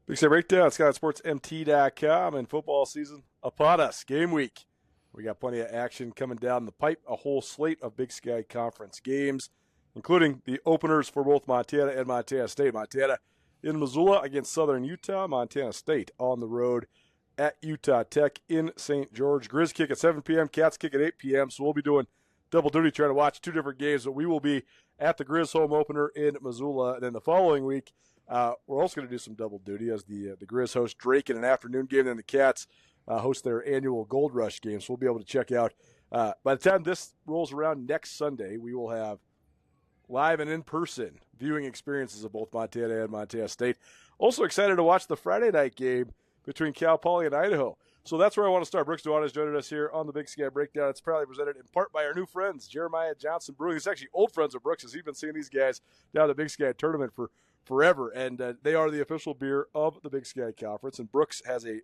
Big Sky Breakdown, SkySportsMT.com, and football season upon us. Game week. We got plenty of action coming down the pipe. A whole slate of Big Sky Conference games, including the openers for both Montana and Montana State. Montana in Missoula against Southern Utah. Montana State on the road at Utah Tech in St. George. Grizz kick at 7 p.m. Cats kick at 8 p.m. So we'll be doing double duty trying to watch two different games. But we will be at the Grizz home opener in Missoula. And then the following week, we're also going to do some double duty as the Grizz host Drake in an afternoon game, and then the Cats host their annual Gold Rush game. So we'll be able to check out. By the time this rolls around next Sunday, we will have live and in-person viewing experiences of both Montana and Montana State. Also excited to watch the Friday night game between Cal Poly and Idaho. So that's where I want to start. Brooks Nuanez joining us here on the Big Sky Breakdown. It's proudly presented in part by our new friends, Jeremiah Johnson Brewing. It's actually old friends of Brooks, as he's been seeing these guys down at the Big Sky tournament for forever. And they are the official beer of the Big Sky Conference. And Brooks has a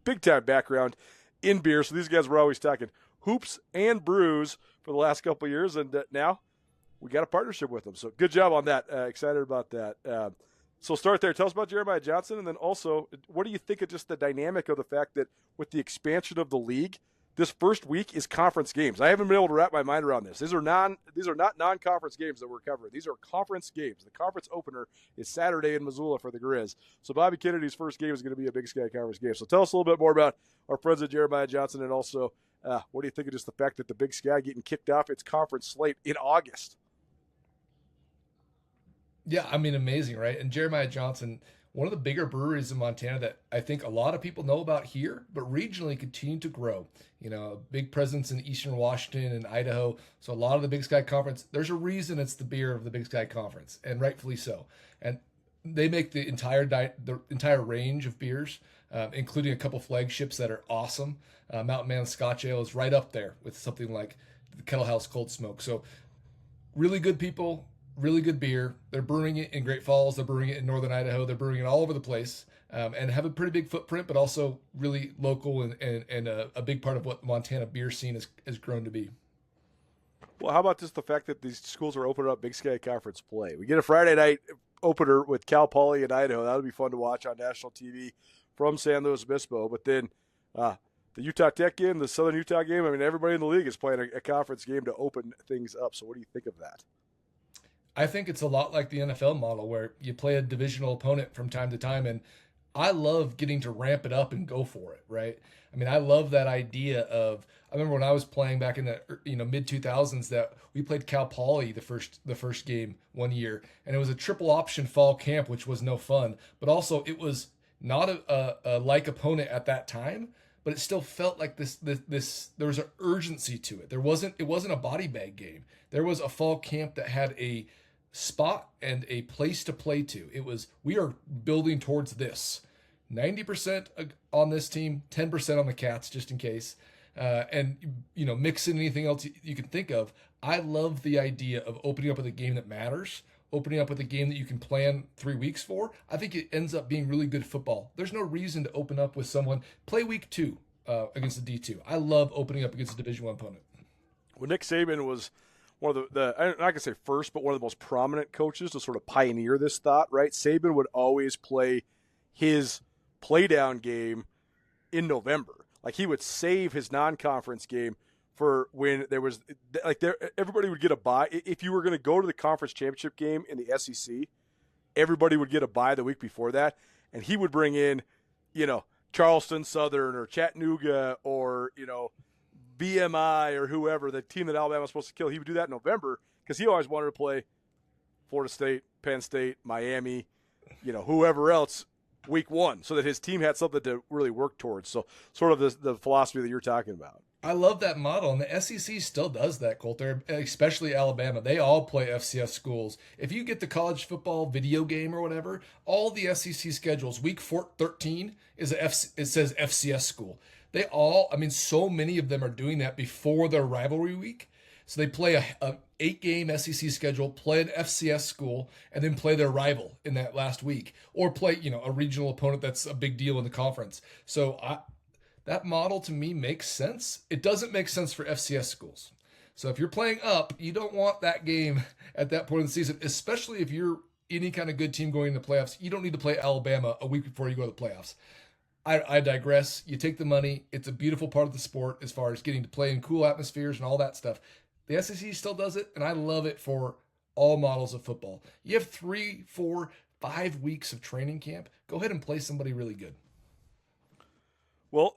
big-time background in beer. So these guys were always talking hoops and brews for the last couple of years. And now we got a partnership with them. So good job on that. Excited about that. So start there. Tell us about Jeremiah Johnson, and then also, what do you think of just the dynamic of the fact that with the expansion of the league, this first week is conference games? I haven't been able to wrap my mind around this. These are not non-conference games that we're covering. These are conference games. The conference opener is Saturday in Missoula for the Grizz. So Bobby Kennedy's first game is going to be a Big Sky Conference game. So tell us a little bit more about our friends at Jeremiah Johnson, and also, what do you think of just the fact that the Big Sky getting kicked off its conference slate in August? Yeah, I mean, amazing, right? And Jeremiah Johnson, one of the bigger breweries in Montana that I think a lot of people know about here, but regionally continue to grow. You know, a big presence in Eastern Washington and Idaho. So a lot of the Big Sky Conference, there's a reason it's the beer of the Big Sky Conference, and rightfully so. And they make the entire range of beers, including a couple flagships that are awesome. Mountain Man Scotch Ale is right up there with something like the Kettle House Cold Smoke. So really good people, really good beer. They're brewing it in Great Falls. They're brewing it in Northern Idaho. They're brewing it all over the place, and have a pretty big footprint, but also really local and a big part of what Montana beer scene has grown to be. Well, how about just the fact that these schools are opening up Big Sky Conference play? We get a Friday night opener with Cal Poly and Idaho. That would be fun to watch on national TV from San Luis Obispo. But then the Utah Tech game, the Southern Utah game, I mean, everybody in the league is playing a conference game to open things up. So what do you think of that? I think it's a lot like the NFL model where you play a divisional opponent from time to time, and I love getting to ramp it up and go for it, right? I mean, I love that idea of. I remember when I was playing back in the mid 2000s that we played Cal Poly the first game one year, and it was a triple option fall camp, which was no fun, but also it was not a like opponent at that time, but it still felt like this there was an urgency to it. It wasn't a body bag game. There was a fall camp that had a spot and a place to play to. It was, we are building towards this. 90% on this team, 10% on the Cats, just in case. And, mix in anything else you can think of. I love the idea of opening up with a game that matters, opening up with a game that you can plan 3 weeks for. I think it ends up being really good football. There's no reason to open up with someone, play week 2 against the D2. I love opening up against a Division I opponent. Well, Nick Saban was one of I'm not going to say first, but one of the most prominent coaches to sort of pioneer this thought, right? Saban would always play his playdown game in November. Like, he would save his non-conference game for when there was, everybody would get a bye. If you were going to go to the conference championship game in the SEC, everybody would get a bye the week before that. And he would bring in, Charleston Southern or Chattanooga or, BMI or whoever, the team that Alabama was supposed to kill. He would do that in November because he always wanted to play Florida State, Penn State, Miami, whoever else week 1, so that his team had something to really work towards. So sort of the philosophy that you're talking about. I love that model, and the SEC still does that, Colter, especially Alabama. They all play FCS schools. If you get the college football video game or whatever, all the SEC schedules, week 13 it says FCS school. They all, so many of them are doing that before their rivalry week. So they play a 8-game SEC schedule, play an FCS school, and then play their rival in that last week, or play a regional opponent that's a big deal in the conference. So that model to me makes sense. It doesn't make sense for FCS schools. So if you're playing up, you don't want that game at that point in the season, especially if you're any kind of good team going in the playoffs. You don't need to play Alabama a week before you go to the playoffs. I digress. You take the money. It's a beautiful part of the sport as far as getting to play in cool atmospheres and all that stuff. The SEC still does it, and I love it for all models of football. You have 3, 4, 5 weeks of training camp. Go ahead and play somebody really good. Well,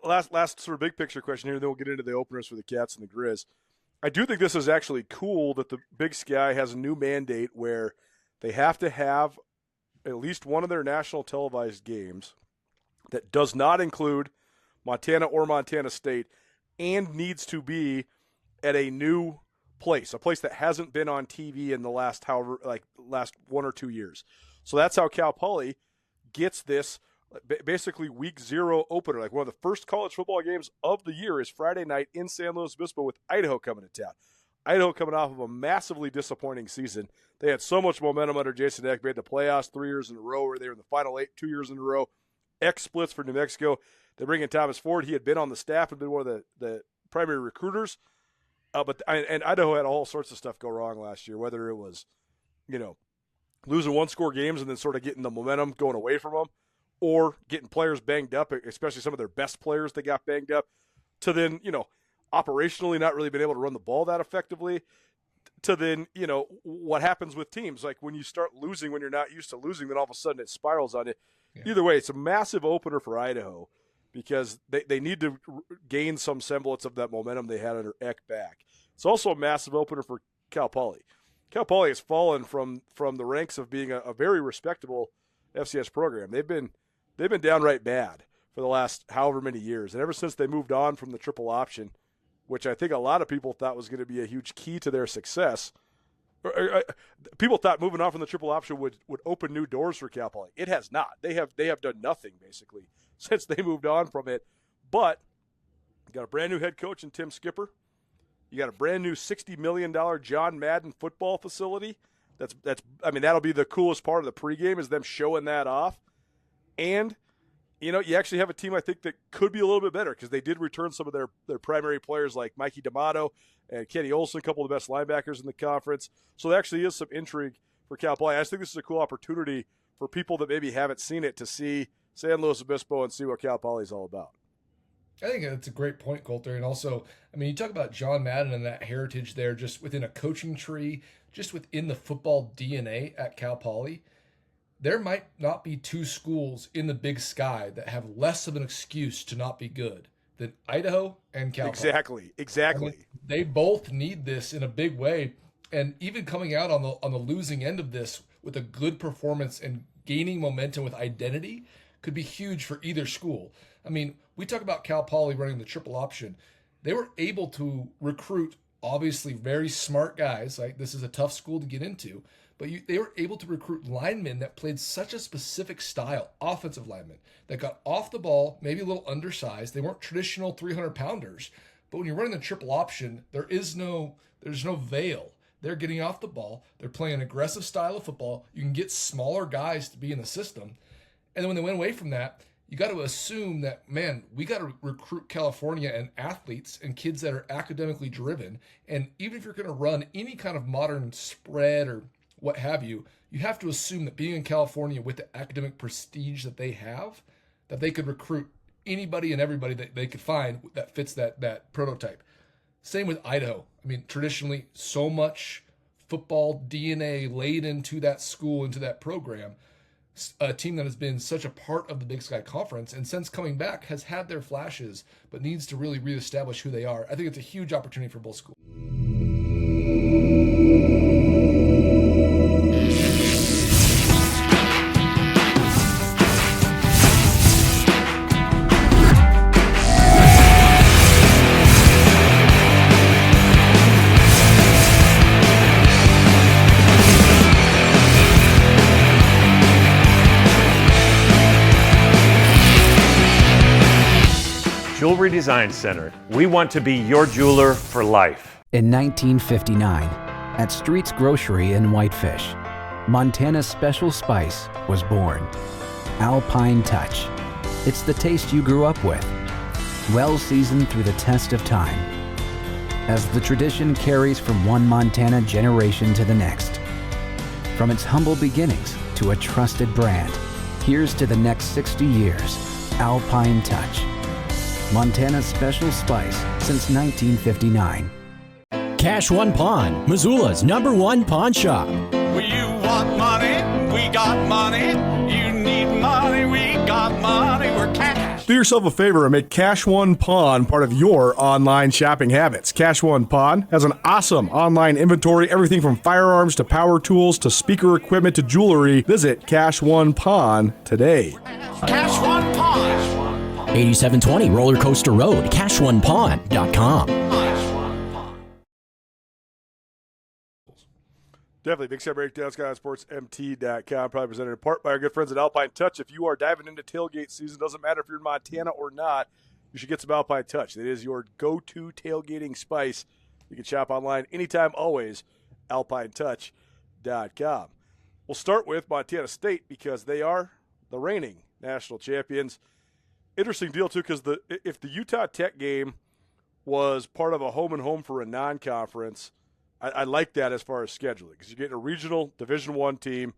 last sort of big picture question here, then we'll get into the openers for the Cats and the Grizz. I do think this is actually cool that the Big Sky has a new mandate where they have to have at least one of their national televised games that does not include Montana or Montana State and needs to be at a new place, a place that hasn't been on TV in the last 1 or 2 years. So that's how Cal Poly gets this basically week 0 opener. Like one of the first college football games of the year is Friday night in San Luis Obispo with Idaho coming to town. Idaho coming off of a massively disappointing season. They had so much momentum under Jason Eck, made the playoffs 3 years in a row, or they were in the Final 8 2 years in a row. X splits for New Mexico. They bring in Thomas Ford. He had been on the staff and been one of the primary recruiters. But Idaho had all sorts of stuff go wrong last year, whether it was, losing 1-score games and then sort of getting the momentum going away from them, or getting players banged up, especially some of their best players that got banged up, to then, operationally not really been able to run the ball that effectively, to then, what happens with teams. Like when you start losing when you're not used to losing, then all of a sudden it spirals on you. Yeah. Either way, it's a massive opener for Idaho because they need to gain some semblance of that momentum they had under Eck back. It's also a massive opener for Cal Poly. Cal Poly has fallen from the ranks of being a very respectable FCS program. They've been downright bad for the last however many years. And ever since they moved on from the triple option, which I think a lot of people thought was going to be a huge key to their success, people thought moving on from the triple option would open new doors for Cal Poly. It has not. They have done nothing, basically, since they moved on from it. But you got a brand new head coach in Tim Skipper. You got a brand new $60 million John Madden football facility. That'll be the coolest part of the pregame is them showing that off. And, you actually have a team, I think, that could be a little bit better because they did return some of their primary players like Mikey D'Amato and Kenny Olson, a couple of the best linebackers in the conference. So there actually is some intrigue for Cal Poly. I just think this is a cool opportunity for people that maybe haven't seen it to see San Luis Obispo and see what Cal Poly is all about. I think that's a great point, Colter. And also, you talk about John Madden and that heritage there just within a coaching tree, just within the football DNA at Cal Poly. There might not be 2 schools in the Big Sky that have less of an excuse to not be good than Idaho and Cal Poly. Exactly. They both need this in a big way. And even coming out on the losing end of this with a good performance and gaining momentum with identity could be huge for either school. We talk about Cal Poly running the triple option. They were able to recruit obviously very smart guys. Like this is a tough school to get into, but they were able to recruit linemen that played such a specific style, offensive linemen that got off the ball, maybe a little undersized. They weren't traditional 300-pounders, but when you're running the triple option, there's no veil. They're getting off the ball. They're playing an aggressive style of football. You can get smaller guys to be in the system. And then when they went away from that, you got to assume that, man, we got to recruit California and athletes and kids that are academically driven. And even if you're going to run any kind of modern spread or what have you, you have to assume that being in California with the academic prestige that they have, that they could recruit anybody and everybody that they could find that fits that prototype. Same with Idaho. Traditionally, so much football DNA laid into that school, into that program. A team that has been such a part of the Big Sky Conference and since coming back has had their flashes, but needs to really reestablish who they are. I think it's a huge opportunity for both schools. Jewelry Design Center. We want to be your jeweler for life. In 1959, at Street's Grocery in Whitefish, Montana's special spice was born. Alpine Touch. It's the taste you grew up with, well seasoned through the test of time, as the tradition carries from one Montana generation to the next. From its humble beginnings to a trusted brand, here's to the next 60 years. Alpine Touch. Montana's special spice since 1959. Cash One Pawn, Missoula's #1 pawn shop. Well, you want money, we got money. You need money, we got money. We're cash. Do yourself a favor and make Cash One Pawn part of your online shopping habits. Cash One Pawn has an awesome online inventory, everything from firearms to power tools to speaker equipment to jewelry. Visit Cash One Pawn today. Cash One Pawn. 8720 Roller Coaster Road, CashOnePawn.com. Definitely. Big Sky Breakdown, SkylineSportsMT.com. Probably presented in part by our good friends at Alpine Touch. If you are diving into tailgate season, doesn't matter if you're in Montana or not, you should get some Alpine Touch. It is your go-to tailgating spice. You can shop online anytime, always, AlpineTouch.com. We'll start with Montana State because they are the reigning national champions. Interesting deal, too, because if the Utah Tech game was part of a home-and-home for a non-conference, I like that as far as scheduling because you're getting a regional Division I team,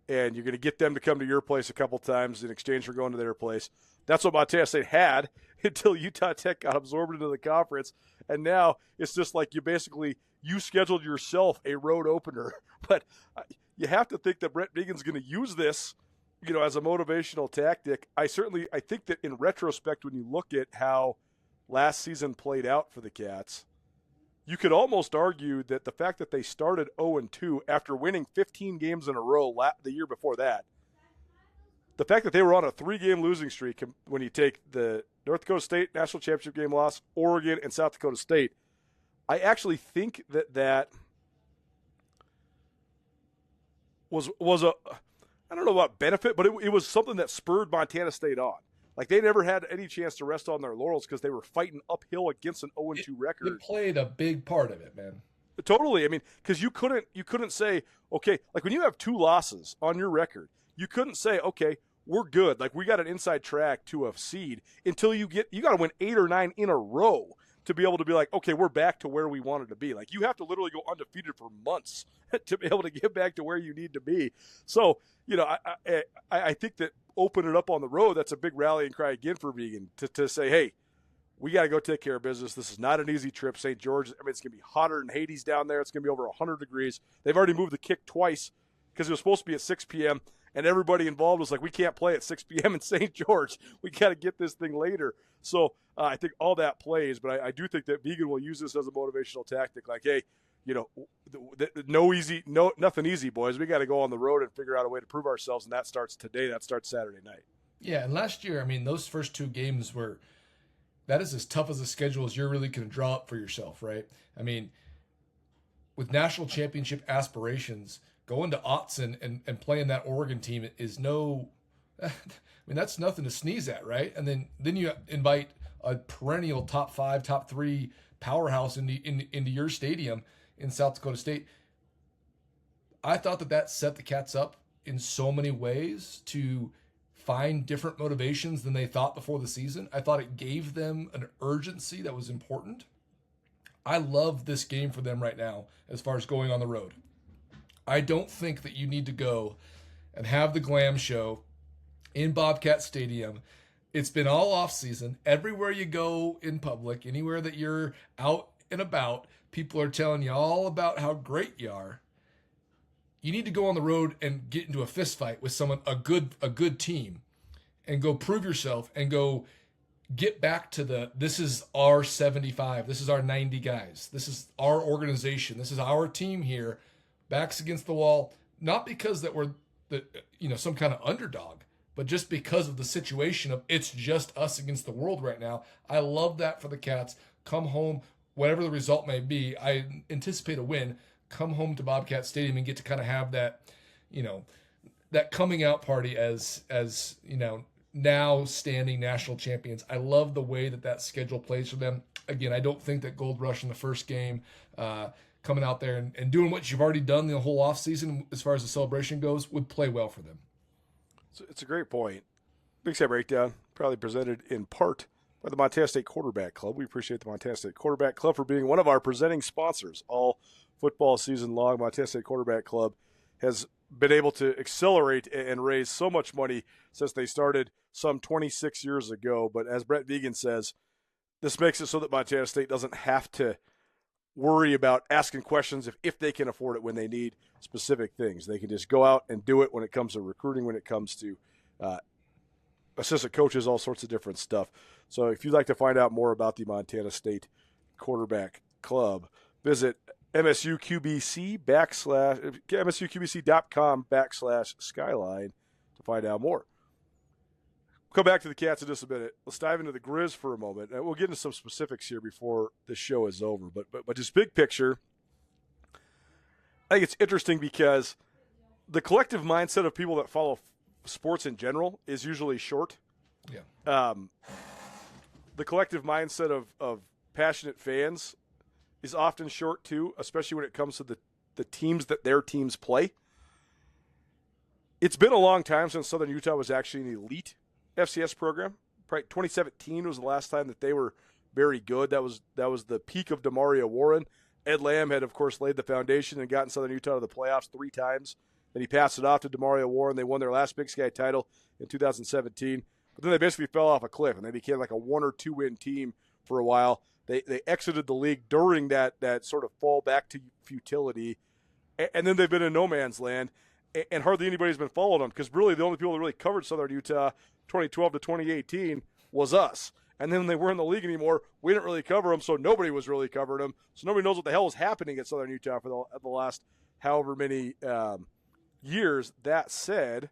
and you're going to get them to come to your place a couple times in exchange for going to their place. That's what Montana State had until Utah Tech got absorbed into the conference, and now it's just like you scheduled yourself a road opener. But you have to think that Brent Vigen's going to use this, as a motivational tactic. I think that in retrospect, when you look at how last season played out for the Cats, you could almost argue that the fact that they started 0-2 after winning 15 games in a row the year before that, the fact that they were on a 3-game losing streak when you take the North Dakota State national championship game loss, Oregon, and South Dakota State, I actually think that was a, I don't know about benefit, but it was something that spurred Montana State on. Like, they never had any chance to rest on their laurels because they were fighting uphill against an 0-2 record. It played a big part of it, man. Totally. I mean, because you couldn't say, okay, like when you have 2 losses on your record, you couldn't say, okay, we're good. Like, we got an inside track to a seed until you got to win 8 or 9 in a row to be able to be like, okay, we're back to where we wanted to be. Like, you have to literally go undefeated for months to be able to get back to where you need to be. So, I think that open it up on the road, that's a big rallying cry again for Vigen to say, hey, we got to go take care of business. This is not an easy trip. St. George, it's going to be hotter than Hades down there. It's going to be over 100 degrees. They've already moved the kick twice because it was supposed to be at 6 p.m., and everybody involved was like, we can't play at 6 p.m. in St. George. We got to get this thing later. So I think all that plays, but I do think that Vigen will use this as a motivational tactic. Like, hey, nothing easy, boys. We got to go on the road and figure out a way to prove ourselves, and that starts today. That starts Saturday night. Yeah, and last year, those first 2 games that is as tough as a schedule as you're really going to draw up for yourself, right? With national championship aspirations, going to Autzen and playing that Oregon team is that's nothing to sneeze at, right? And then you invite a perennial top 5, top 3 powerhouse into your stadium in South Dakota State. I thought that set the Cats up in so many ways to find different motivations than they thought before the season. I thought it gave them an urgency that was important. I love this game for them right now as far as going on the road. I don't think that you need to go and have the glam show in Bobcat Stadium. It's been all off season. Everywhere you go in public, anywhere that you're out and about, people are telling you all about how great you are. You need to go on the road and get into a fist fight with someone, a good team, and go prove yourself and go get back to this is our 75, this is our 90 guys, this is our organization, this is our team here, backs against the wall, not because that we're some kind of underdog, but just because of the situation of it's just us against the world right now. I love that for the Cats. Come home, whatever the result may be. I anticipate a win. Come home to Bobcat Stadium and get to kind of have that, that coming out party as now standing national champions. I love the way that schedule plays for them. Again, I don't think that Gold Rush in the first game, coming out there and doing what you've already done the whole offseason as far as the celebration goes, would play well for them. So it's a great point. Big Sky Breakdown, probably presented in part by the Montana State Quarterback Club. We appreciate the Montana State Quarterback Club for being one of our presenting sponsors all football season long. Montana State Quarterback Club has been able to accelerate and raise so much money since they started some 26 years ago. But as Brett Vegan says, this makes it so that Montana State doesn't have to worry about asking questions if they can afford it when they need specific things. They can just go out and do it when it comes to recruiting, when it comes to assistant coaches, all sorts of different stuff. So if you'd like to find out more about the Montana State Quarterback Club, visit MSUQBC.com/Skyline to find out more. We'll come back to the Cats in just a minute. Let's dive into the Grizz for a moment. And we'll get into some specifics here before the show is over. But just big picture, I think it's interesting because the collective mindset of people that follow sports in general is usually short. Yeah. The collective mindset of passionate fans is often short too, especially when it comes to the teams that their teams play. It's been a long time since Southern Utah was actually an elite FCS program. Probably 2017 was the last time that they were very good. That was the peak of Demario Warren. Ed Lamb had, of course, laid the foundation and gotten Southern Utah to the playoffs 3 times. Then he passed it off to Demario Warren. They won their last Big Sky title in 2017. But then they basically fell off a cliff, and they became like a 1 or 2 win team for a while. They exited the league during that sort of fall back to futility. And then they've been in no man's land, and hardly anybody's been following them, because really the only people that really covered Southern Utah 2012 to 2018 was us. And then when they weren't in the league anymore, we didn't really cover them, so nobody was really covering them. So nobody knows what the hell is happening at Southern Utah for the last however many years. That said,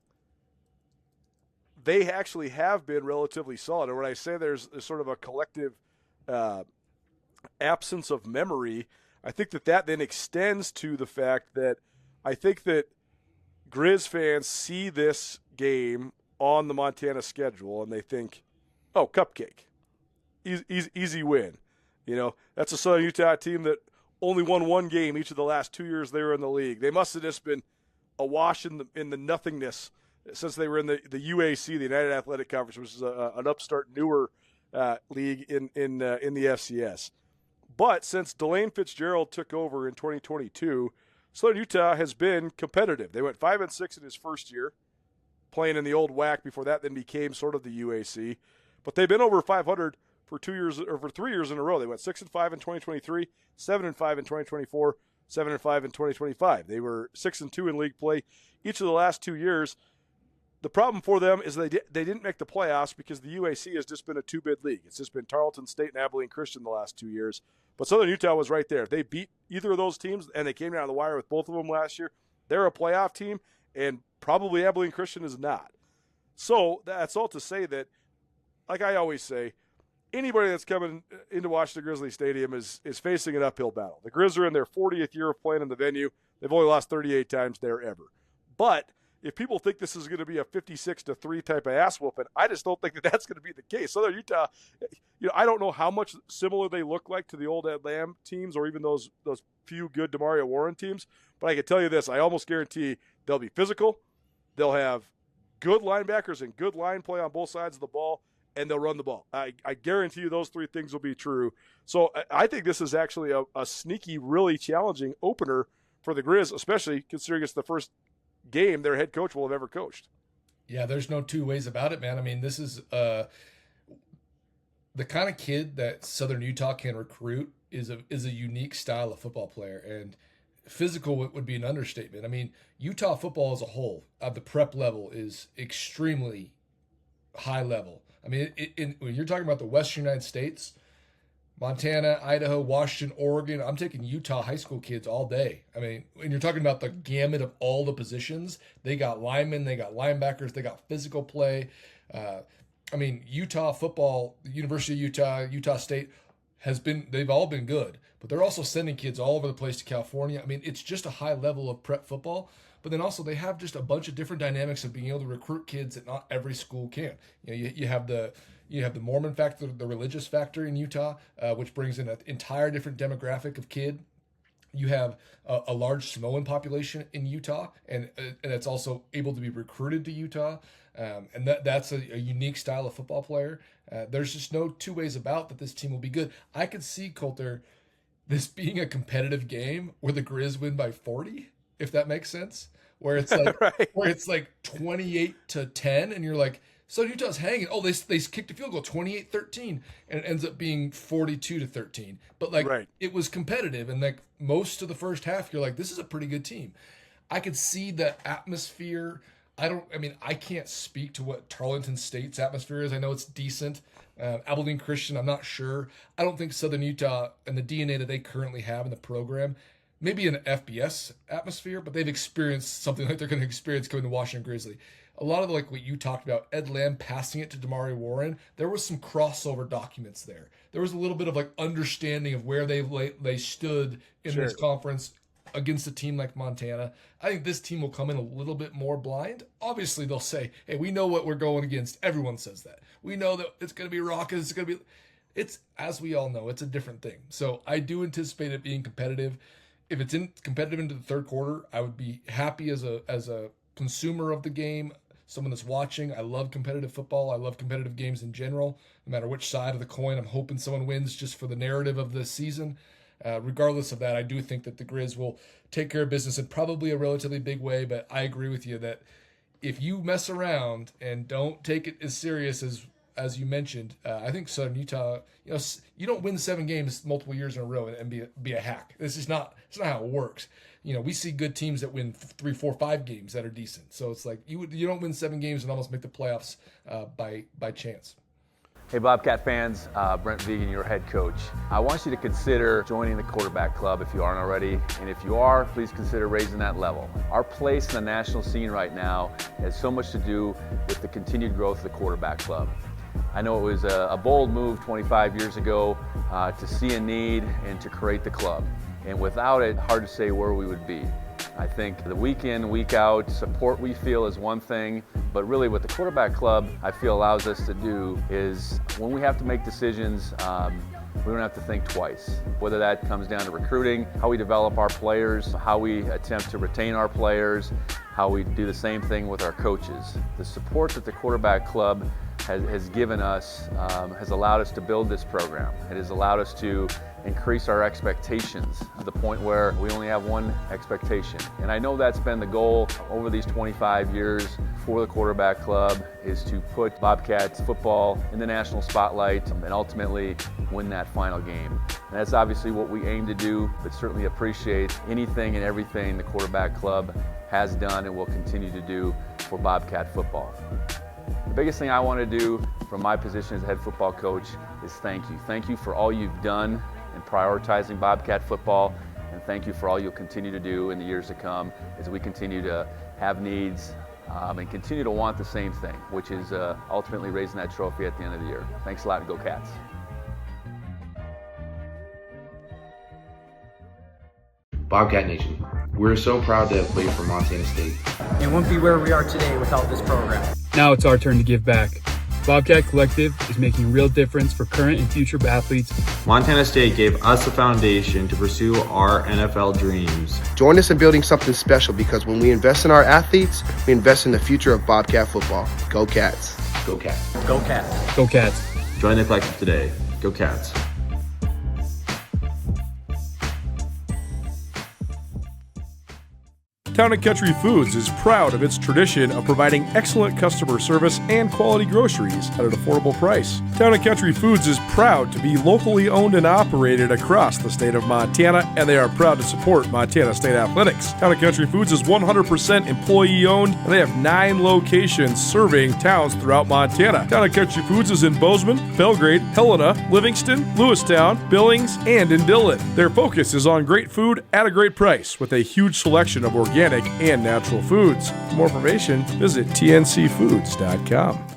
they actually have been relatively solid. And when I say there's sort of a collective absence of memory, I think that then extends to the fact that I think that Grizz fans see this game on the Montana schedule and they think, oh, cupcake, easy win. You know, that's a Southern Utah team that only won 1 game each of the last 2 years they were in the league. They must have just been awash in the nothingness since they were in the UAC, the United Athletic Conference, which is an upstart, newer league in the FCS. But since Delane Fitzgerald took over in 2022, Southern Utah has been competitive. They went 5-6 in his first year, playing in the old WAC. Before that, then became sort of the UAC. But they've been over 500 for 2 years or for 3 years in a row. They went 6-5 in 2023, 7-5 in 2024, 7-5 in 2025. They were 6-2 in league play each of the last 2 years. The problem for them is they didn't make the playoffs because the UAC has just been a 2-bid league. It's just been Tarleton State and Abilene Christian the last 2 years. But Southern Utah was right there. If they beat either of those teams, and they came down the wire with both of them last year, they're a playoff team, and probably Abilene Christian is not. So that's all to say that, like I always say, anybody that's coming into Washington Grizzly Stadium is facing an uphill battle. The Grizz are in their 40th year of playing in the venue. They've only lost 38 times there ever. But if people think this is going to be a 56-3 type of ass whooping, I just don't think that that's going to be the case. Southern Utah, I don't know how much similar they look like to the old Ed Lamb teams or even those few good Demario Warren teams, but I can tell you this, I almost guarantee they'll be physical, they'll have good linebackers and good line play on both sides of the ball, and they'll run the ball. I guarantee you those 3 things will be true. So I think this is actually a sneaky, really challenging opener for the Grizz, especially considering it's the first game their head coach will have ever coached. Yeah, there's no 2 ways about it, man. I mean, this is the kind of kid that Southern Utah can recruit is a unique style of football player, and physical would be an understatement. I mean, Utah football as a whole, at the prep level, is extremely high level. I mean, when you're talking about the Western United States, Montana, Idaho, Washington, Oregon, I'm taking Utah high school kids all day. I mean, when you're talking about the gamut of all the positions, they got linemen, they got linebackers, they got physical play. I mean, Utah football, University of Utah, Utah State, they've all been good, but they're also sending kids all over the place to California. I mean, it's just a high level of prep football, but then also they have just a bunch of different dynamics of being able to recruit kids that not every school can. You have the Mormon factor, the religious factor in Utah, which brings in an entire different demographic of kid. You have a large Samoan population in Utah, and it's also able to be recruited to Utah. And that's a unique style of football player. There's just no 2 ways about that this team will be good. I could see, Colter, this being a competitive game where the Grizz win by 40, if that makes sense, where it's like Right. where it's like 28-10, and you're like, Southern Utah's hanging. Oh, they kicked a field goal 28-13, and it ends up being 42-13. But like Right. it was competitive, and like most of the first half, you're like, this is a pretty good team. I could see that atmosphere. I can't speak to what Tarleton State's atmosphere is. I know it's decent. Abilene Christian, I'm not sure. I don't think Southern Utah and the DNA that they currently have in the program, maybe an FBS atmosphere, but they've experienced something like they're going to experience coming to Washington Grizzly. A lot of like what you talked about, Ed Lamb passing it to Damari Warren, there was some crossover documents there. There was a little bit of like understanding of where they stood in this conference against a team like Montana. I think this team will come in a little bit more blind. Obviously, they'll say, hey, we know what we're going against. Everyone says that. We know that it's going to be raucous. It's going to be... It's, as we all know, it's a different thing. So I do anticipate it being competitive. If it's competitive into the third quarter, I would be happy as a consumer of the game, someone that's watching. I love competitive football. I love competitive games in general. No matter which side of the coin, I'm hoping someone wins just for the narrative of this season. Regardless of that, I do think that the Grizz will take care of business in probably a relatively big way, but I agree with you that if you mess around and don't take it as serious as you mentioned, I think Southern Utah, you don't win 7 games multiple years in a row and be a hack. It's not how it works. We see good teams that win 3, 4, 5 games that are decent. So it's like you don't win 7 games and almost make the playoffs by chance. Hey Bobcat fans, Brent Vegan, your head coach. I want you to consider joining the quarterback club if you aren't already, and if you are, please consider raising that level. Our place in the national scene right now has so much to do with the continued growth of the quarterback club. I know it was a bold move 25 years ago to see a need and to create the club, and without it, hard to say where we would be. I think the week in, week out support we feel is one thing, but really what the quarterback club I feel allows us to do is when we have to make decisions, we don't have to think twice. Whether that comes down to recruiting, how we develop our players, how we attempt to retain our players, how we do the same thing with our coaches. The support that the quarterback club has given us has allowed us to build this program. It has allowed us to increase our expectations to the point where we only have one expectation. And I know that's been the goal over these 25 years for the quarterback club, is to put Bobcats football in the national spotlight and ultimately win that final game. And that's obviously what we aim to do, but certainly appreciate anything and everything the quarterback club has done and will continue to do for Bobcat football. The biggest thing I want to do from my position as head football coach is thank you. Thank you for all you've done in prioritizing Bobcat football, and thank you for all you'll continue to do in the years to come as we continue to have needs and continue to want the same thing, which is ultimately raising that trophy at the end of the year. Thanks a lot, and go Cats. Bobcat Nation, we're so proud to have played for Montana State. It wouldn't be where we are today without this program. Now it's our turn to give back. Bobcat Collective is making a real difference for current and future athletes. Montana State gave us the foundation to pursue our NFL dreams. Join us in building something special, because when we invest in our athletes, we invest in the future of Bobcat football. Go Cats. Go Cats. Go Cats. Go Cats. Join the collective today. Go Cats. Town & Country Foods is proud of its tradition of providing excellent customer service and quality groceries at an affordable price. Town & Country Foods is proud to be locally owned and operated across the state of Montana, and they are proud to support Montana State Athletics. Town & Country Foods is 100% employee owned, and they have 9 locations serving towns throughout Montana. Town & Country Foods is in Bozeman, Belgrade, Helena, Livingston, Lewistown, Billings, and in Dillon. Their focus is on great food at a great price with a huge selection of organic and natural foods. For more information, visit tncfoods.com.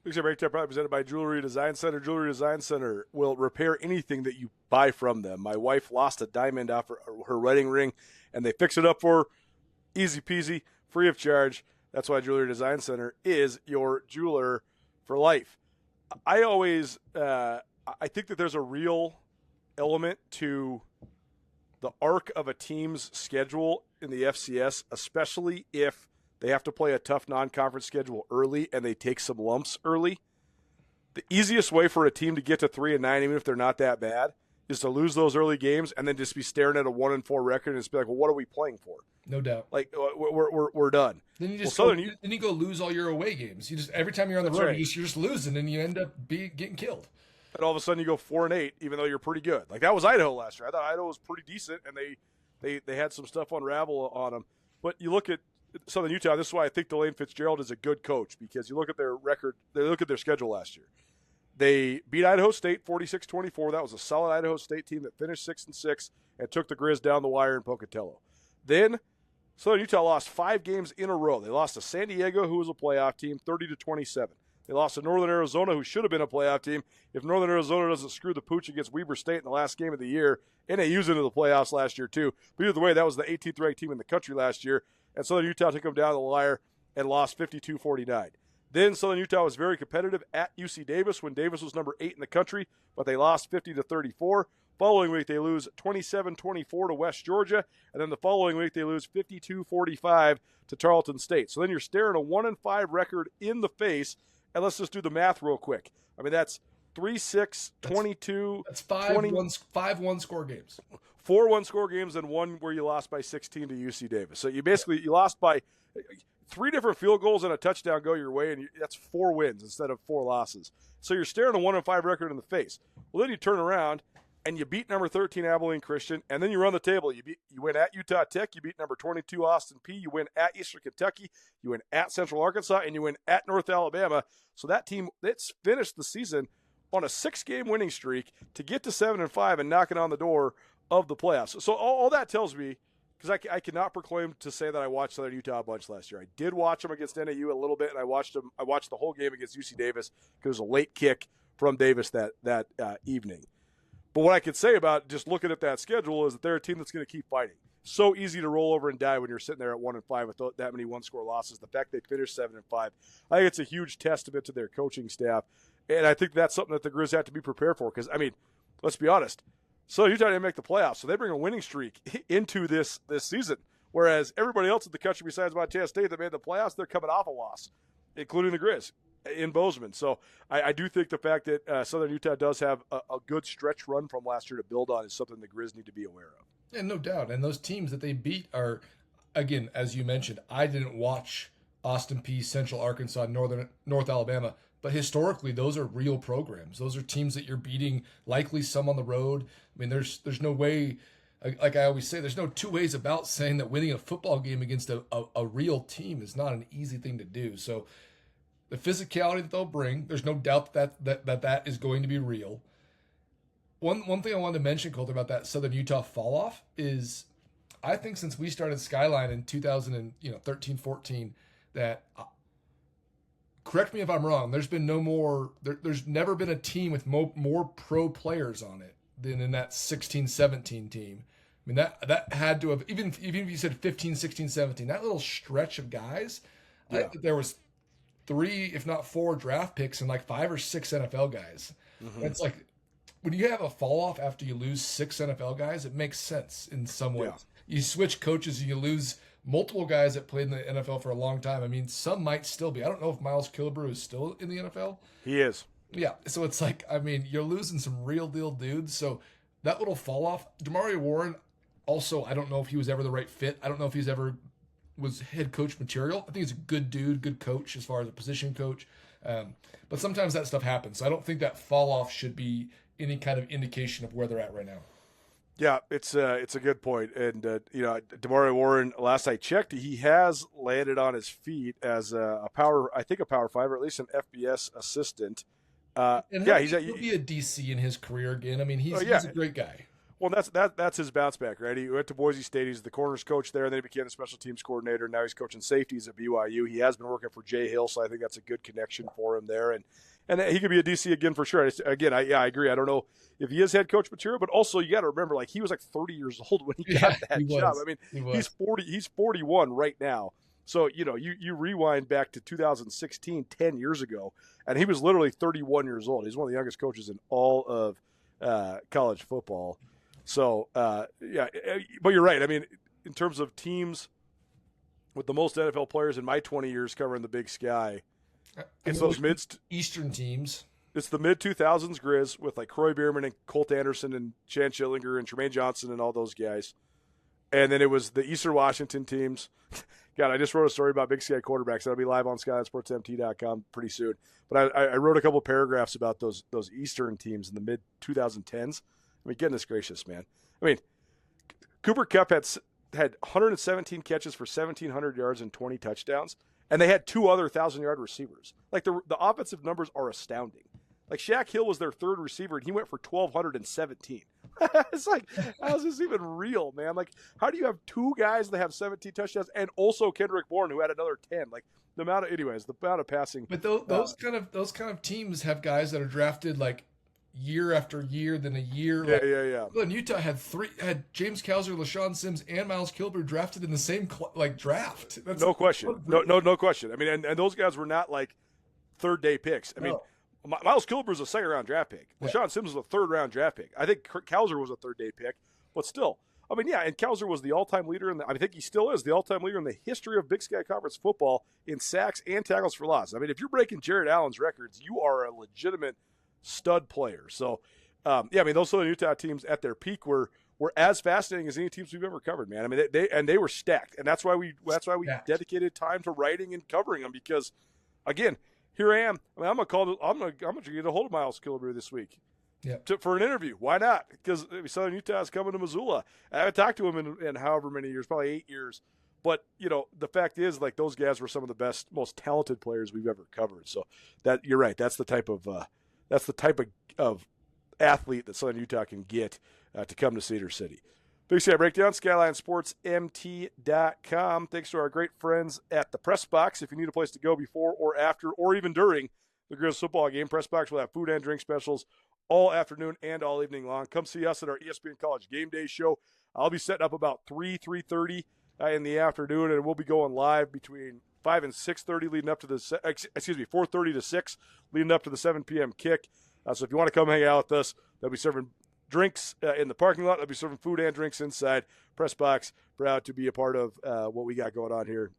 Big Break Time probably presented by Jewelry Design Center. Jewelry Design Center will repair anything that you buy from them. My wife lost a diamond off her wedding ring, and they fix it up for her. Easy peasy, free of charge. That's why Jewelry Design Center is your jeweler for life. I always, I think that there's a real element to the arc of a team's schedule in the FCS, especially if they have to play a tough non-conference schedule early and they take some lumps early. The easiest way for a team to get to 3-9, even if they're not that bad, is to lose those early games and then just be staring at a 1-4 record and just be like, well, what are we playing for? No doubt. Like we're done. Then you just well, then you go lose all your away games. You just every time you're on the road, right. you're just losing, and you end up getting killed. And all of a sudden you go 4-8, even though you're pretty good. Like that was Idaho last year. I thought Idaho was pretty decent, and they had some stuff unravel on them. But you look at Southern Utah. This is why I think Delane Fitzgerald is a good coach, because you look at their record. They look at their schedule last year. They beat Idaho State 46-24. That was a solid Idaho State team that finished 6-6 and took the Grizz down the wire in Pocatello. Then Southern Utah lost 5 games in a row. They lost to San Diego, who was a playoff team, 30-27. They lost to Northern Arizona, who should have been a playoff team. If Northern Arizona doesn't screw the pooch against Weber State in the last game of the year, NAU's into the playoffs last year too. But either way, that was the 18th ranked team in the country last year, and Southern Utah took them down the wire and lost 52-49. Then Southern Utah was very competitive at UC Davis when Davis was number 8 in the country, but they lost 50-34. Following week, they lose 27-24 to West Georgia, and then the following week, they lose 52-45 to Tarleton State. So then you're staring a 1-5 record in the face, and let's just do the math real quick. I mean, that's 3-6, 22. That's 5 one-score games. 4 one-score games and 1 where you lost by 16 to UC Davis. So you lost by 3 different field goals and a touchdown go your way, and that's 4 wins instead of 4 losses. So you're staring a 1-5 record in the face. Well, then you turn around and you beat number 13 Abilene Christian, and then you run the table. You win at Utah Tech, you beat number 22 Austin Peay, you win at Eastern Kentucky, you win at Central Arkansas, and you win at North Alabama. So that team, it's finished the season on a 6-game winning streak to get to 7-5 and knocking on the door of the playoffs. So all that tells me, because I cannot proclaim to say that I watched Southern Utah a bunch last year. I did watch them against NAU a little bit, and I watched the whole game against UC Davis because it was a late kick from Davis that evening. But what I could say about just looking at that schedule is that they're a team that's going to keep fighting. So easy to roll over and die when you're sitting there at 1-5 with that many one-score losses. The fact they finished 7-5, I think it's a huge testament to their coaching staff, and I think that's something that the Grizz have to be prepared for. Because I mean, let's be honest, Southern Utah didn't make the playoffs, so they bring a winning streak into this season. Whereas everybody else in the country, besides Montana State, that made the playoffs, they're coming off a loss, including the Grizz in Bozeman. So I do think the fact that Southern Utah does have a good stretch run from last year to build on is something the Grizz need to be aware of. Yeah, no doubt. And those teams that they beat are, again, as you mentioned, I didn't watch Austin Peay, Central Arkansas, North Alabama, but historically those are real programs. Those are teams that you're beating, likely some on the road. I mean, there's no way, like I always say, there's no 2 ways about saying that winning a football game against a real team is not an easy thing to do. So the physicality that they'll bring, there's no doubt that is going to be real. One thing I wanted to mention, Colter, about that Southern Utah fall off is I think since we started Skyline in 2013-14, that correct me if I'm wrong, there's been there's never been a team with more pro players on it than in that 16-17 team. I mean, that had to have, even if you said 15, 16, 17, that little stretch of guys, yeah. I think there was 3, if not 4 draft picks and like 5 or 6 NFL guys. Mm-hmm. It's like when you have a fall off after you lose 6 NFL guys, it makes sense in some ways. Yeah. You switch coaches and you lose multiple guys that played in the NFL for a long time. I mean, some might still be. I don't know if Miles Killebrew is still in the NFL. He is. Yeah. So it's like, I mean, you're losing some real deal dudes. So that little fall off, Demario Warren, also, I don't know if he was ever the right fit. I don't know if he's ever was head coach material. I think he's a good dude, good coach as far as a position coach. But sometimes that stuff happens. So I don't think that fall off should be any kind of indication of where they're at right now. Yeah, it's a good point. And, Demario Warren, last I checked, he has landed on his feet as a Power 5 or at least an FBS assistant. He'll be a DC in his career again. I mean, he's a great guy. Well, that's his bounce back, right? He went to Boise State. He's the corners coach there. Then he became the special teams coordinator. Now he's coaching safeties at BYU. He has been working for Jay Hill, so I think that's a good connection for him there. And he could be a DC again for sure. I agree. I don't know if he is head coach material, but also you got to remember, like, he was like 30 years old when he got that job. I mean, he's 40. He's 41 right now. So, you rewind back to 2016, 10 years ago, and he was literally 31 years old. He's one of the youngest coaches in all of college football. So, but you're right. I mean, in terms of teams with the most NFL players in my 20 years covering the Big Sky, it's those Eastern teams. it's the mid-2000s Grizz with like Croy Bierman and Colt Anderson and Chan Schillinger and Tremaine Johnson and all those guys. And then it was the Eastern Washington teams. God, I just wrote a story about Big Sky quarterbacks. That'll be live on SkylineSportsMT.com pretty soon. But I wrote a couple paragraphs about those Eastern teams in the mid-2010s. I mean, goodness gracious, man. I mean, Cooper Kupp had 117 catches for 1,700 yards and 20 touchdowns, and they had 2 other 1,000-yard receivers. Like, the offensive numbers are astounding. Like, Shaq Hill was their third receiver, and he went for 1,217. It's like, how's this even real, man? Like, how do you have 2 guys that have 17 touchdowns and also Kendrick Bourne, who had another 10? Like, the amount of passing. But those kind of teams have guys that are drafted like year after year, then a year. Yeah. Well, and Utah had James Kowser, LaShawn Sims, and Miles Kilburn drafted in the same draft. That's no question. No question. I mean, and those guys were not like third-day picks. I mean, Miles Kilburn was a second-round draft pick. LaShawn Sims was a third-round draft pick. I think Kowser was a third-day pick, but still. I mean, yeah, and Kowser was the all-time leader, I think he still is the all-time leader in the history of Big Sky Conference football in sacks and tackles for loss. I mean, if you're breaking Jared Allen's records, you are a legitimate stud player. So, I mean, those Southern Utah teams at their peak were as fascinating as any teams we've ever covered, man. I mean, they were stacked, and that's why we dedicated time to writing and covering them because, again, here I am. I mean, I'm gonna get a hold of Miles Kilburn this week, for an interview. Why not? Because Southern Utah is coming to Missoula. I haven't talked to him in however many years, probably 8 years. But the fact is, like, those guys were some of the best, most talented players we've ever covered. So that you're right. That's the type of athlete that Southern Utah can get to come to Cedar City. Big Sky Breakdown, SkylineSportsMT.com. Thanks to our great friends at the Press Box. If you need a place to go before or after or even during the Grizz football game, Press Box will have food and drink specials all afternoon and all evening long. Come see us at our ESPN College Game Day show. I'll be setting up about 3:30 in the afternoon, and we'll be going live between 5 and 6:30 leading up to 4:30 to 6 leading up to the 7 p.m. kick. So if you want to come hang out with us, they'll be serving drinks in the parking lot. They'll be serving food and drinks inside. Press Box, proud to be a part of what we got going on here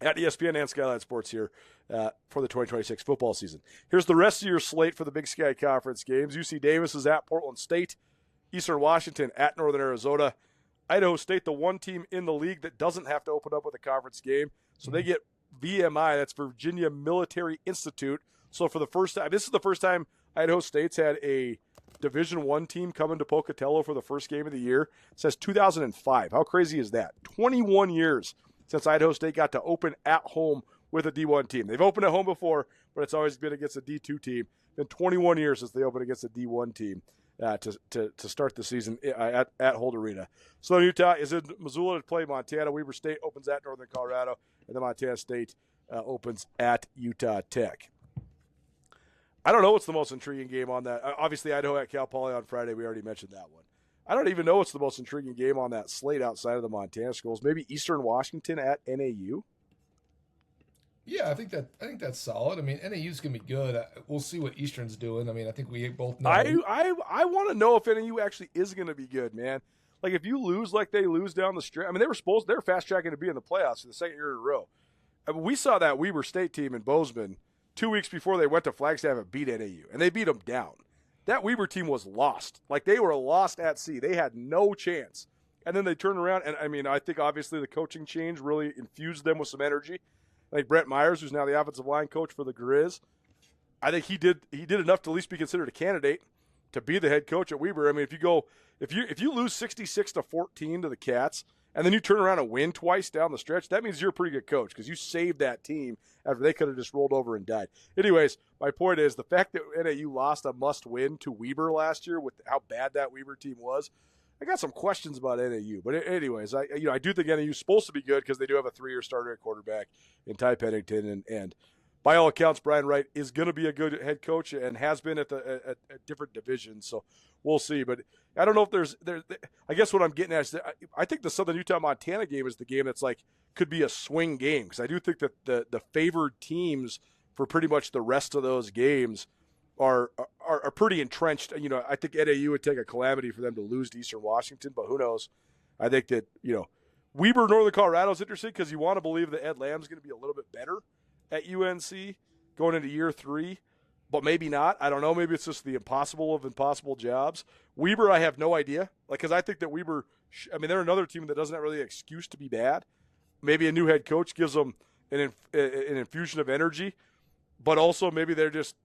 at ESPN and Skyline Sports here for the 2026 football season. Here's the rest of your slate for the Big Sky Conference games. UC Davis is at Portland State. Eastern Washington at Northern Arizona. Idaho State, the one team in the league that doesn't have to open up with a conference game. So they get VMI, that's Virginia Military Institute. So for the first time, this is the first time Idaho State's had a Division I team come into Pocatello for the first game of the year. It says 2005. How crazy is that? 21 years since Idaho State got to open at home with a D1 team. They've opened at home before, but it's always been against a D2 team. Been 21 years since they opened against a D1 team to start the season at Holt Arena. Southern Utah is in Missoula to play Montana. Weber State opens at Northern Colorado, and then Montana State opens at Utah Tech. I don't know what's the most intriguing game on that. Obviously, Idaho at Cal Poly on Friday. We already mentioned that one. I don't even know what's the most intriguing game on that slate outside of the Montana schools. Maybe Eastern Washington at NAU. Yeah, I think that's solid. I mean, NAU's gonna be good. We'll see what Eastern's doing. I mean, I think we both know. I want to know if NAU actually is going to be good, man. Like, if you lose like they lose down the stretch. I mean, they're fast tracking to be in the playoffs for the second year in a row. I mean, we saw that Weber State team in Bozeman 2 weeks before they went to Flagstaff and beat NAU, and they beat them down. That Weber team was lost. Like, they were lost at sea. They had no chance. And then they turned around, and I mean, I think obviously the coaching change really infused them with some energy. I think Brett Myers, who's now the offensive line coach for the Grizz, I think he did enough to at least be considered a candidate to be the head coach at Weber. I mean, if you lose 66-14 to the Cats, and then you turn around and win twice down the stretch, that means you're a pretty good coach because you saved that team after they could have just rolled over and died. Anyways, my point is the fact that NAU lost a must-win to Weber last year with how bad that Weber team was, I got some questions about NAU. But anyways, I do think NAU is supposed to be good because they do have a 3-year starter at quarterback in Ty Pennington, and by all accounts, Brian Wright is going to be a good head coach and has been at different divisions. So we'll see. But I don't know if there's I guess what I'm getting at is I think the Southern Utah Montana game is the game that's like could be a swing game because I do think that the favored teams for pretty much the rest of those games are pretty entrenched. You know, I think NAU would take a calamity for them to lose to Eastern Washington, but who knows? I think that, Weber, Northern Colorado is interesting because you want to believe that Ed Lamb's going to be a little bit better at UNC going into year 3. but maybe not. I don't know. Maybe it's just the impossible of impossible jobs. Weber, I have no idea. Because I think that Weber, they're another team that doesn't have really an excuse to be bad. Maybe a new head coach gives them an infusion of energy, but also maybe they're just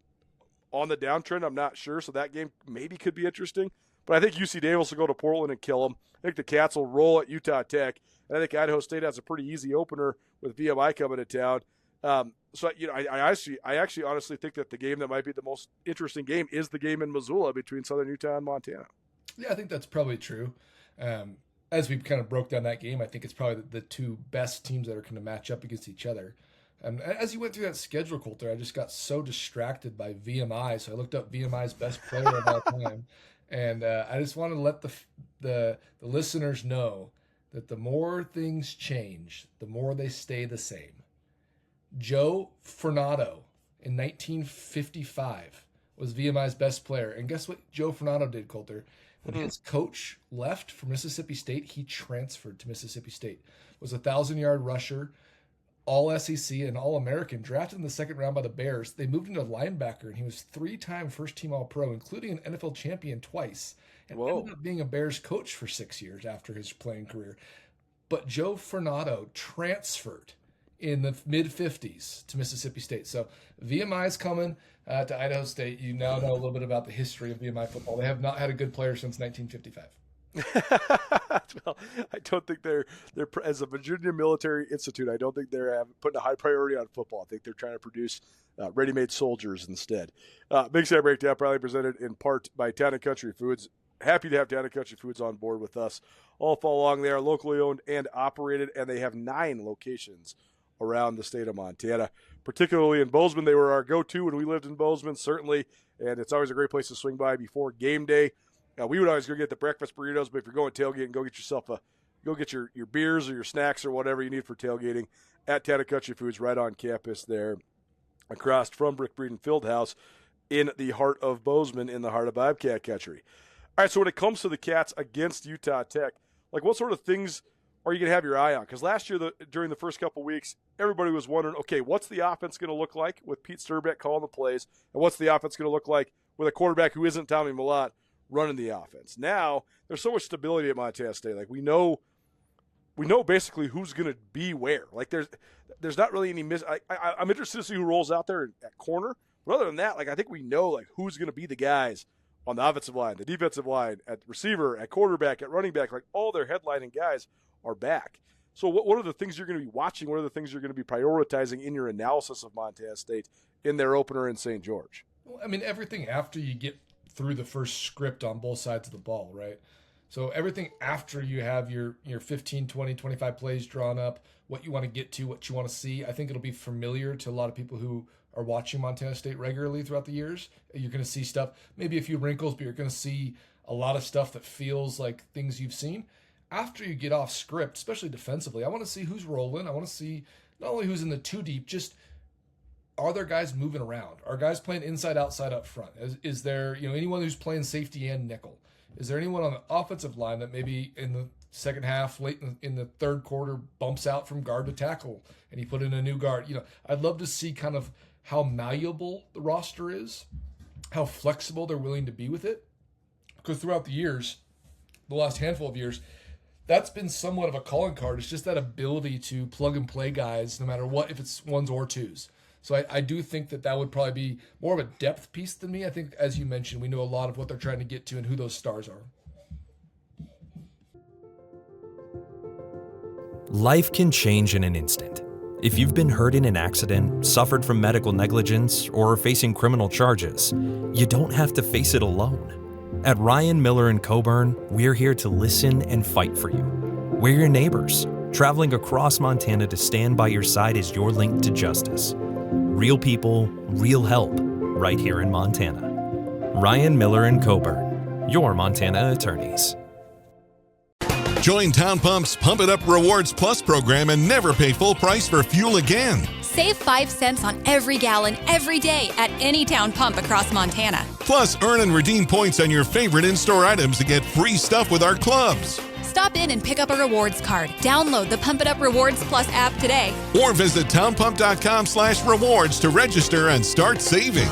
on the downtrend. I'm not sure. So that game maybe could be interesting. But I think UC Davis will go to Portland and kill them. I think the Cats will roll at Utah Tech. And I think Idaho State has a pretty easy opener with VMI coming to town. I actually honestly think that the game that might be the most interesting game is the game in Missoula between Southern Utah and Montana. Yeah, I think that's probably true. As we kind of broke down that game, I think it's probably the two best teams that are going to match up against each other. As you went through that schedule, Colter, I just got so distracted by VMI, so I looked up VMI's best player of all time, and I just wanted to let the listeners know that the more things change, the more they stay the same. Joe Fornato in 1955 was VMI's best player. And guess what Joe Fornato did, Colter? When his coach left for Mississippi State, he transferred to Mississippi State. Was a 1,000-yard rusher, all SEC and All-American, drafted in the second round by the Bears. They moved into linebacker, and he was 3-time first-team All-Pro, including an NFL champion twice, and ended up being a Bears coach for 6 years after his playing career. But Joe Fornato transferred in the mid-50s to Mississippi State. So VMI is coming to Idaho State. You now know a little bit about the history of VMI football. They have not had a good player since 1955. Well, I don't think they're as a Virginia Military Institute, I don't think they're putting a high priority on football. I think they're trying to produce ready-made soldiers instead. Big Sky Breakdown probably presented in part by Town & Country Foods. Happy to have Town & Country Foods on board with us all fall long. They are locally owned and operated, and they have 9 locations around the state of Montana, particularly in Bozeman. They were our go-to when we lived in Bozeman, certainly, and it's always a great place to swing by before game day. We would always go get the breakfast burritos, but if you're going tailgating, go get yourself go get your beers or your snacks or whatever you need for tailgating at Town & Country Foods right on campus there, across from Brick Breeden Fieldhouse in the heart of Bozeman, in the heart of Bobcat country. All right, so when it comes to the Cats against Utah Tech, like what sort of things are you going to have your eye on? Because last year, during the first couple weeks, everybody was wondering, okay, what's the offense going to look like with Pete Sturbeck calling the plays, and what's the offense going to look like with a quarterback who isn't Tommy Millott running the offense? Now, there's so much stability at Montana State. Like, we know basically who's going to be where. Like, there's not really any I'm interested to see who rolls out there at corner. But other than that, like, I think we know, like, who's going to be the guys on the offensive line, the defensive line, at receiver, at quarterback, at running back. Like, all their headlining guys are back. So what are the things you're going to be watching? What are the things you're going to be prioritizing in your analysis of Montana State in their opener in St. George? Well, I mean, everything after you get through the first script on both sides of the ball, right? So everything after you have your 15, 20, 25 plays drawn up, what you want to get to, what you want to see, I think it'll be familiar to a lot of people who are watching Montana State regularly throughout the years. You're going to see stuff, maybe a few wrinkles, but you're going to see a lot of stuff that feels like things you've seen. After you get off script, especially defensively, I want to see who's rolling. I want to see not only who's in the two deep, just are there guys moving around? Are guys playing inside, outside, up front? Is there anyone who's playing safety and nickel? Is there anyone on the offensive line that maybe in the second half, late in the third quarter, bumps out from guard to tackle and you put in a new guard? I'd love to see kind of how malleable the roster is, how flexible they're willing to be with it. Because throughout the years, the last handful of years, that's been somewhat of a calling card. It's just that ability to plug and play guys no matter what, if it's ones or twos. So I do think that would probably be more of a depth piece than me. I think, as you mentioned, we know a lot of what they're trying to get to and who those stars are. Life can change in an instant. If you've been hurt in an accident, suffered from medical negligence, or are facing criminal charges, you don't have to face it alone. At Ryan Miller & Coburn, we're here to listen and fight for you. We're your neighbors, traveling across Montana to stand by your side as your link to justice. Real people, real help, right here in Montana. Ryan Miller & Coburn, your Montana attorneys. Join Town Pump's Pump It Up Rewards Plus program and never pay full price for fuel again. Save 5 cents on every gallon every day at any Town Pump across Montana. Plus, earn and redeem points on your favorite in-store items to get free stuff with our clubs. Stop in and pick up a rewards card. Download the Pump It Up Rewards Plus app today. Or visit townpump.com/rewards to register and start saving.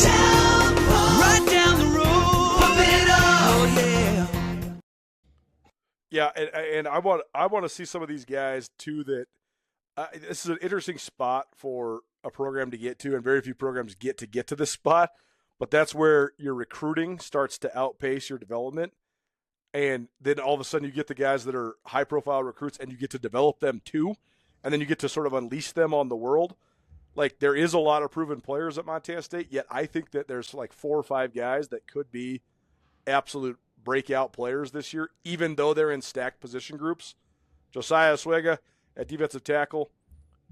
Town Pump. Right down the road. Pump it up. Oh, yeah. Yeah, and I want to see some of these guys too. That this is an interesting spot for a program to get to, and very few programs get to this spot. But that's where your recruiting starts to outpace your development, and then all of a sudden you get the guys that are high-profile recruits, and you get to develop them too, and then you get to sort of unleash them on the world. Like, there is a lot of proven players at Montana State, yet I think that there's like 4 or 5 guys that could be absolute breakout players this year, even though they're in stacked position groups. Josiah Oswego at defensive tackle,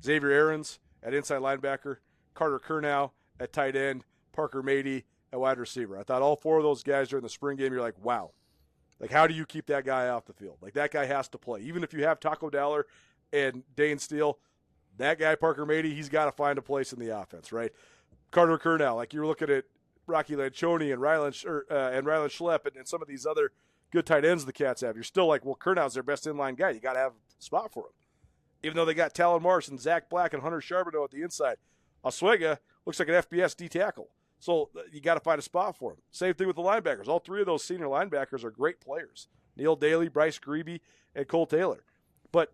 Xavier Aarons at inside linebacker, Carter Kernow at tight end, Parker Mady at wide receiver. I thought all 4 of those guys during the spring game, you're like, wow. Like, how do you keep that guy off the field? Like, that guy has to play. Even if you have Taco Dowler and Dane Steele, that guy, Parker Mady, he's got to find a place in the offense, right? Carter Kernow, like you're looking at Rocky Lanchoni and Rylan Schlepp and some of these other good tight ends the Cats have. You're still like, well, Kernow's their best inline guy. You got to have a spot for him. Even though they got Talon Marsh and Zach Black and Hunter Charbonneau at the inside. Oswego looks like an FBS D tackle. So you got to find a spot for him. Same thing with the linebackers. All 3 of those senior linebackers are great players. Neil Daly, Bryce Grebe, and Cole Taylor. But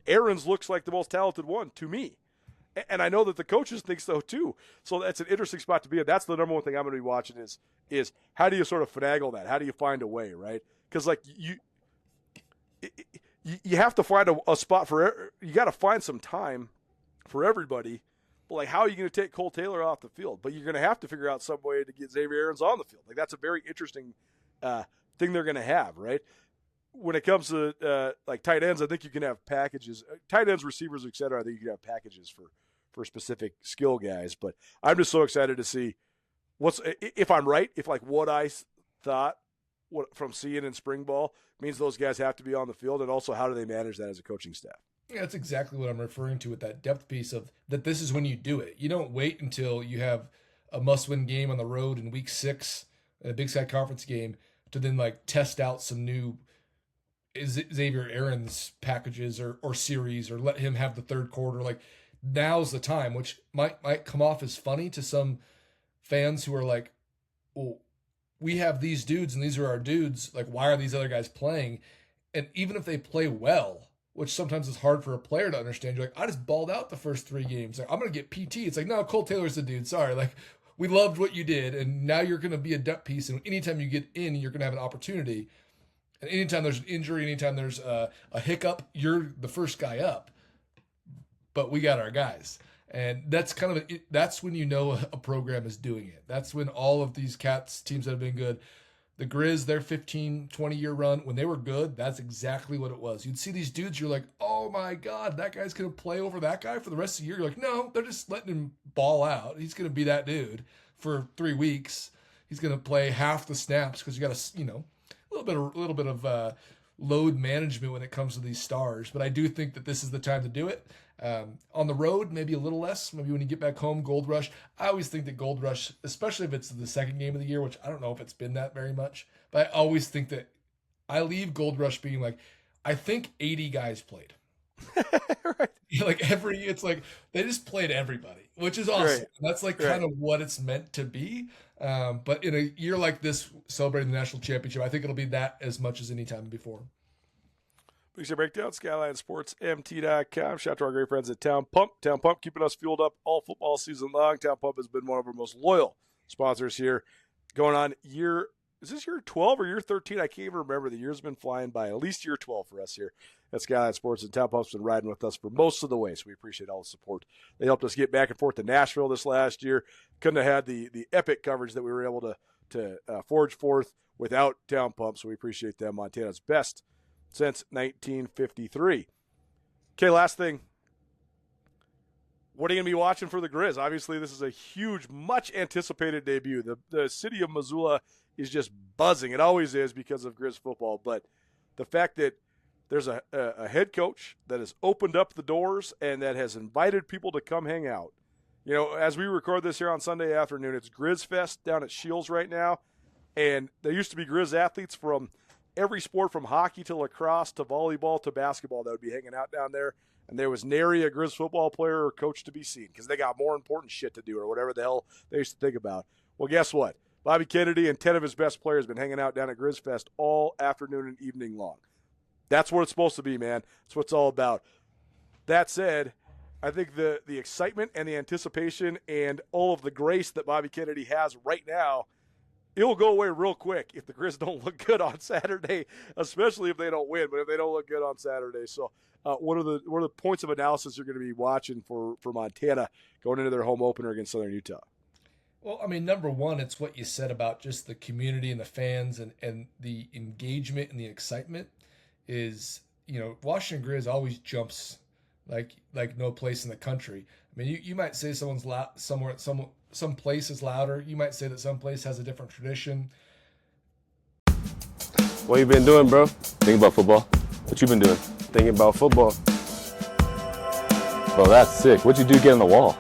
Aarons looks like the most talented one to me. And I know that the coaches think so too. So that's an interesting spot to be in. That's the number one thing I'm going to be watching is how do you sort of finagle that? How do you find a way, right? Because like you have to find a spot you got to find some time for everybody. But like, how are you going to take Cole Taylor off the field? But you're going to have to figure out some way to get Xavier Aarons on the field. Like, that's a very interesting thing they're going to have, right? When it comes to like tight ends, I think you can have packages, tight ends, receivers, et cetera. I think you can have packages for specific skill guys. But I'm just so excited to see if I'm right, if like what I thought from seeing in spring ball means those guys have to be on the field, and also how do they manage that as a coaching staff? Yeah, that's exactly what I'm referring to with that depth piece of that. This is when you do it. You don't wait until you have a must-win game on the road in week 6, a Big Sky Conference game, to then like test out some new Xavier Aarons packages or series, or let him have the third quarter. Like, now's the time, which might come off as funny to some fans who are like, well, we have these dudes and these are our dudes. Like, why are these other guys playing? And even if they play well, which sometimes is hard for a player to understand, you're like, I just balled out the first 3 games. Like, I'm going to get PT. It's like, no, Cole Taylor's the dude. Sorry. Like, we loved what you did, and now you're going to be a depth piece. And anytime you get in, you're going to have an opportunity. And anytime there's an injury, anytime there's a hiccup, you're the first guy up. But we got our guys. And that's kind of that's when you know a program is doing it. That's when all of these Cats teams that have been good, the Grizz, their 15, 20-year run, when they were good, that's exactly what it was. You'd see these dudes, you're like, oh my God, that guy's going to play over that guy for the rest of the year. You're like, no, they're just letting him ball out. He's going to be that dude for 3 weeks. He's going to play half the snaps because you got to, a little bit of load management when it comes to these stars. But I do think that this is the time to do it. On the road, maybe a little less. Maybe when you get back home, Gold Rush. I always think that Gold Rush, especially if it's the second game of the year, which I don't know if it's been that very much, but I always think that I leave Gold Rush being like, I think 80 guys played. Right. It's like they just played everybody, which is awesome. Right. That's like kind of what it's meant to be. But in a year like this, celebrating the national championship, I think it'll be that as much as any time before. Big Show Breakdown, SkylineSportsMT.com. Shout out to our great friends at Town Pump. Town Pump keeping us fueled up all football season long. Town Pump has been one of our most loyal sponsors here. Going on is this year 12 or year 13? I can't even remember. The year's been flying by. At least year 12 for us here at Skyline Sports. And Town Pump's been riding with us for most of the way, so we appreciate all the support. They helped us get back and forth to Nashville this last year. Couldn't have had the epic coverage that we were able to forge forth without Town Pump, so we appreciate them. Montana's best since 1953. Okay, last thing. What are you going to be watching for the Grizz? Obviously, this is a huge, much-anticipated debut. The city of Missoula is just buzzing. It always is because of Grizz football. But the fact that there's a head coach that has opened up the doors and that has invited people to come hang out. You know, as we record this here on Sunday afternoon, it's Grizz Fest down at Shields right now. And there used to be Grizz athletes from every sport, from hockey to lacrosse to volleyball to basketball, that would be hanging out down there. and there was nary a Grizz football player or coach to be seen because they got more important shit to do or whatever the hell they used to think about. Well, guess what? Bobby Kennedy and 10 of his best players have been hanging out down at Grizz Fest all afternoon and evening long. That's what it's supposed to be, man. That's what it's all about. That said, I think the excitement and the anticipation and all of the grace that Bobby Kennedy has right now, it'll go away real quick if the Grizz don't look good on Saturday, especially if they don't win, but if they don't look good on Saturday. So what are the points of analysis you're going to be watching for Montana going into their home opener against Southern Utah? Well, I mean, number one, it's what you said about just the community and the fans and the engagement and the excitement is, Washington Grizz always jumps like no place in the country. I mean, you might say someone's some place is louder. You might say that some place has a different tradition. What you been doing, bro? Thinking about football. What you been doing? Thinking about football. Bro, that's sick. What'd you do to get on the wall?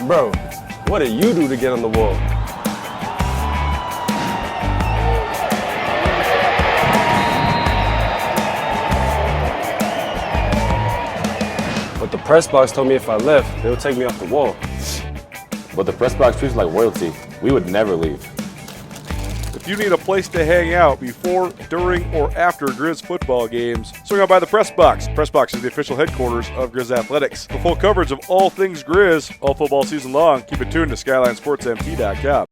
Bro, what did you do to get on the wall? But the press box told me if I left, they would take me off the wall. But the press box treats like royalty. We would never leave. If you need a place to hang out before, during, or after Grizz football games, swing out by the Press Box. Press Box is the official headquarters of Grizz Athletics. For full coverage of all things Grizz, all football season long, keep it tuned to SkylineSportsMT.com.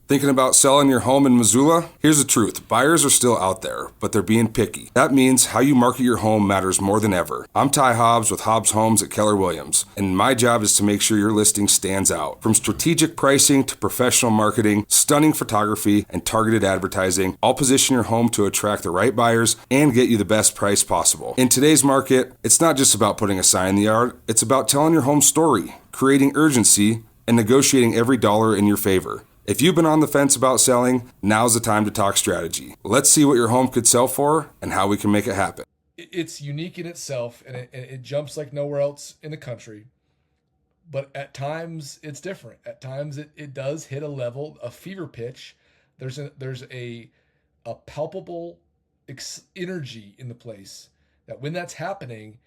Thinking about selling your home in Missoula? Here's the truth. Buyers are still out there, but they're being picky. That means how you market your home matters more than ever. I'm Ty Hobbs with Hobbs Homes at Keller Williams, and my job is to make sure your listing stands out. From strategic pricing to professional marketing, stunning photography, and targeted advertising, I'll position your home to attract the right buyers and get you the best price possible. In today's market, it's not just about putting a sign in the yard, it's about telling your home story, creating urgency, and negotiating every dollar in your favor. If you've been on the fence about selling, now's the time to talk strategy. Let's see what your home could sell for and how we can make it happen. It's unique in itself, and it jumps like nowhere else in the country. But at times, it's different. At times, it does hit a level, a fever pitch. There's a palpable energy in the place that when that's happening,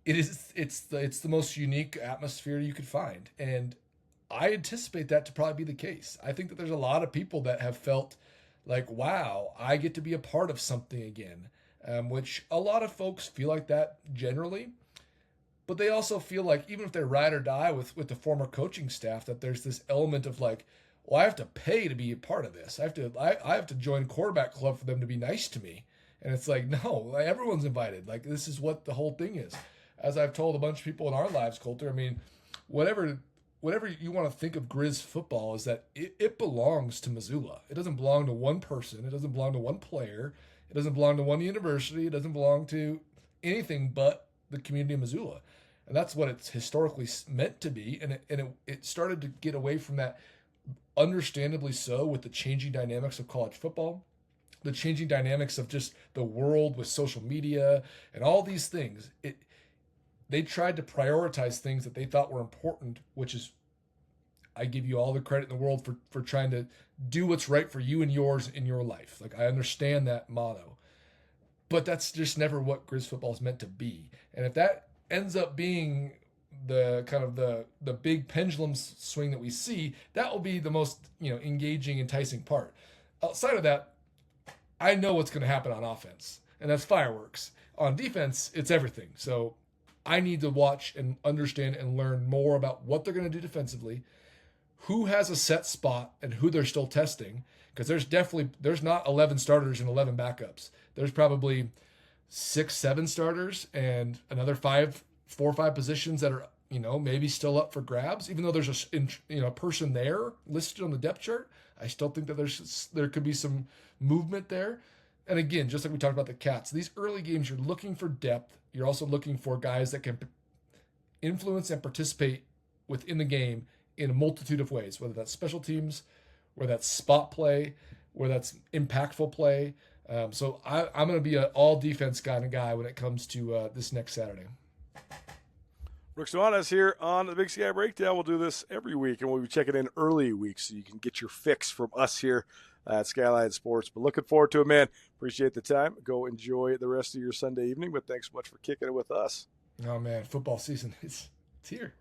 it's the most unique atmosphere you could find. And I anticipate that to probably be the case. I think that there's a lot of people that have felt like, wow, I get to be a part of something again, which a lot of folks feel like that generally. But they also feel like even if they ride or die with the former coaching staff, that there's this element of like, well, I have to pay to be a part of this. I have to join quarterback club for them to be nice to me. And it's like, no, everyone's invited. Like, this is what the whole thing is. As I've told a bunch of people in our lives, Colter, I mean, whatever you want to think of Grizz football is that it belongs to Missoula. It doesn't belong to one person. It doesn't belong to one player. It doesn't belong to one university. It doesn't belong to anything but the community of Missoula. And that's what it's historically meant to be. And it started to get away from that, understandably so, with the changing dynamics of college football, the changing dynamics of just the world with social media and all these things. They tried to prioritize things that they thought were important, which is, I give you all the credit in the world for trying to do what's right for you and yours in your life. Like, I understand that motto, but that's just never what Grizz football is meant to be. And if that ends up being the kind of the big pendulum swing that we see, that will be the most, engaging, enticing part. Outside of that, I know what's going to happen on offense, and that's fireworks. On defense, it's everything. So I need to watch and understand and learn more about what they're going to do defensively, who has a set spot and who they're still testing, because there's not 11 starters and 11 backups. There's probably 6-7 starters and another 4 or 5 positions that are, maybe still up for grabs. Even though there's a person there listed on the depth chart, I still think that there could be some movement there. And again, just like we talked about the Cats, these early games, you're looking for depth. You're also looking for guys that can influence and participate within the game in a multitude of ways, whether that's special teams, whether that's spot play, whether that's impactful play. So I'm going to be an all defense kind of guy when it comes to this next Saturday. Brooks Nuanez here on the Big Sky Breakdown. We'll do this every week, and we'll be checking in early weeks so you can get your fix from us here at Skyline Sports. But looking forward to it, man. Appreciate the time. Go enjoy the rest of your Sunday evening, but thanks so much for kicking it with us. Oh, man, football season, it's here.